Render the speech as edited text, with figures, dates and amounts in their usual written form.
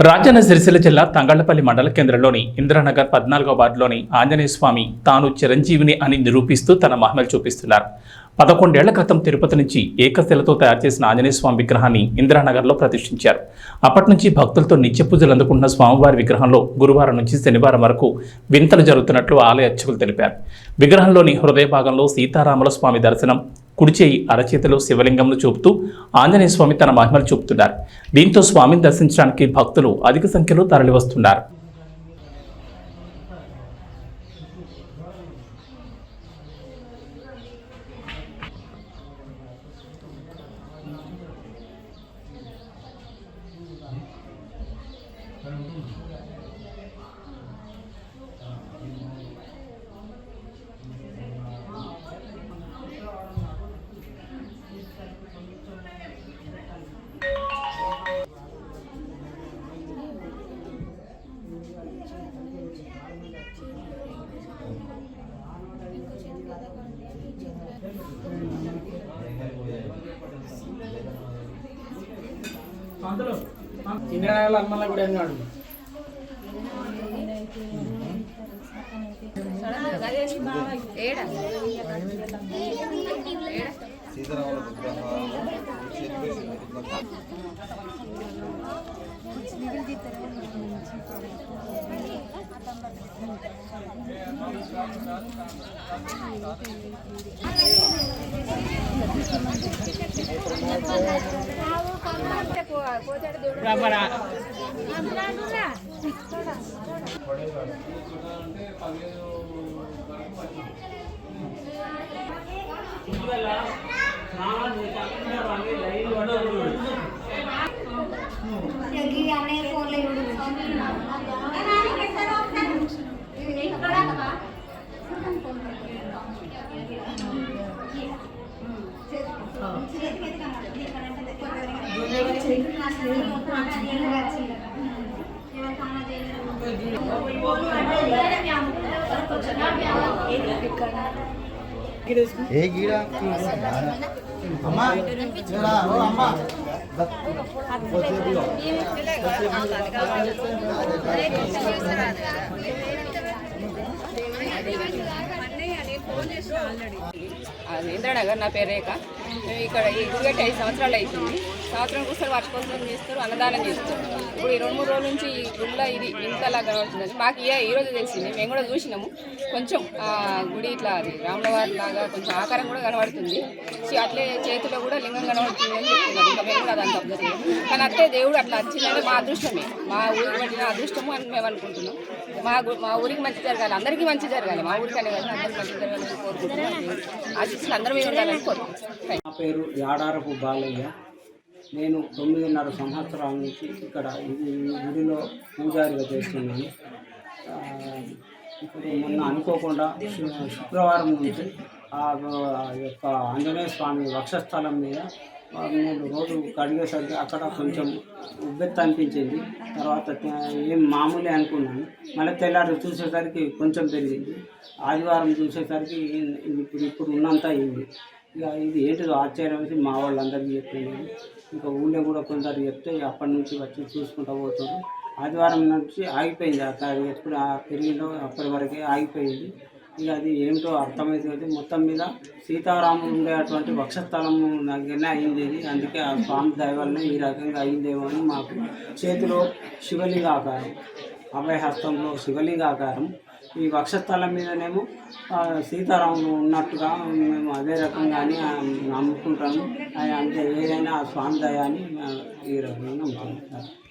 రాజన్న సిరిసిల్ల జిల్లా తంగళ్లపల్లి మండల కేంద్రంలోని ఇందిరానగర్ 14వ వార్డులోని ఆంజనేయ స్వామి తాను చిరంజీవిని అని నిరూపిస్తూ తన మహిమలు చూపిస్తున్నారు. 11 ఏళ్ల క్రితం తిరుపతి నుంచి ఏకశిలతో తయారు చేసిన ఆంజనేయ స్వామి విగ్రహాన్ని ఇందిరానగర్లో ప్రతిష్ఠించారు. అప్పటి నుంచి భక్తులతో నిత్య పూజలు అందుకుంటున్న స్వామివారి విగ్రహంలో గురువారం నుంచి శనివారం వరకు వింతలు జరుగుతున్నట్లు ఆలయ అర్చకులు తెలిపారు. విగ్రహంలోని హృదయ భాగంలో సీతారాముల స్వామి దర్శనం, కుడిచేయి అరచేతిలో శివలింగంను చూపుతూ ఆంజనేయ స్వామి తన మహిమలు చూపుతున్నారు. దీంతో స్వామిని దర్శించడానికి భక్తులు అధిక సంఖ్యలో తరలివస్తున్నారు. ఇంద్రనగర్లో అమ్మల కూడా అన్నాడు. ఏ గీడా అమ్మా అమ్మా ఇంద్రనగర్, నా పేరు రేఖ. మేము ఇక్కడ ఈ గుడి కట్టి 5 సంవత్సరాలు అవుతుంది. సంవత్సరానికి ఒకసారి వార్షికోత్సవం చేస్తారు, అన్నదానం చేస్తారు. ఇప్పుడు ఈ 2-3 రోజుల నుంచి ఈ గుడిలో ఇది ఇంతలా కనబడుతుందని మాకు ఈ రోజు తెలిసింది. మేము కూడా చూసినాము. కొంచెం గుడి ఇట్లా రాములవారి లాగా కొంచెం ఆకారం కూడా కనబడుతుంది. అట్లే చేతిలో కూడా లింగం కనబడుతుంది అని చెప్తున్నారు. ఇంకా మేము కూడా దాన్ని అబ్జర్వ్ చేయాలి. కానీ అట్లే దేవుడు అట్లా వచ్చిందంటే మా అదృష్టమే, మా ఊరికి పట్టిన అదృష్టము అని మేము అనుకుంటున్నాం. మా ఊరికి మంచి జరగాలి, అందరికీ మంచి జరగాలి. మా ఊరికి అనే కాదు, అందరికీ మంచి జరగాలని కోరుకుంటున్నాం. ఆశిస్తులు అందరూ మేము ఉండాలని కోరుకుంటున్నాం. నా పేరు యాడారపు బాలయ్య. నేను 9.5 సంవత్సరాల నుంచి ఇక్కడ ఈ గుడిలో పూజారిగా చేస్తున్నాను. ఇప్పుడు మొన్న అనుకోకుండా శుక్రవారం నుంచి ఆ యొక్క ఆంజనేయ స్వామి వక్షస్థలం మీద నేను రోజు కడిగేసరికి అక్కడ కొంచెం ఉబ్బెత్త అనిపించింది. తర్వాత ఏం మామూలే అనుకున్నాను. మళ్ళీ తెల్లారి చూసేసరికి కొంచెం పెరిగింది. ఆదివారం చూసేసరికి ఇప్పుడు ఉన్నంత అయింది. ఇక ఇది ఏంటిదో ఆశ్చర్యం వేసి మా వాళ్ళందరికీ చెప్తున్నాను. ఇంకా ఊళ్ళో కూడా కొందరు చెప్తే అప్పటి నుంచి వచ్చి చూసుకుంటూ పోతారు. ఆదివారం నుంచి ఆగిపోయింది. అక్కడ ఎప్పుడు పెరిగిందో అప్పటి వరకే ఆగిపోయింది. ఇక అది ఏమిటో అర్థమవుతుంది. మొత్తం మీద సీతారాములు ఉండేటువంటి వక్షస్థలం దగ్గరనే అయింది. అందుకే ఆ స్వామి దైవాలనే ఈ రకంగా అయిందేమో అని మాకు చేతిలో శివలింగ ఆకారం, అభయహస్తంలో శివలింగ ఆకారం, ఈ వక్షస్థలం మీదనేమో సీతారాములు ఉన్నట్టుగా మేము అదే రకంగానే నమ్ముకుంటాము. అంటే ఏదైనా ఆ స్వామి దయ అని ఈ రకంగా నమ్ముకుంటాం.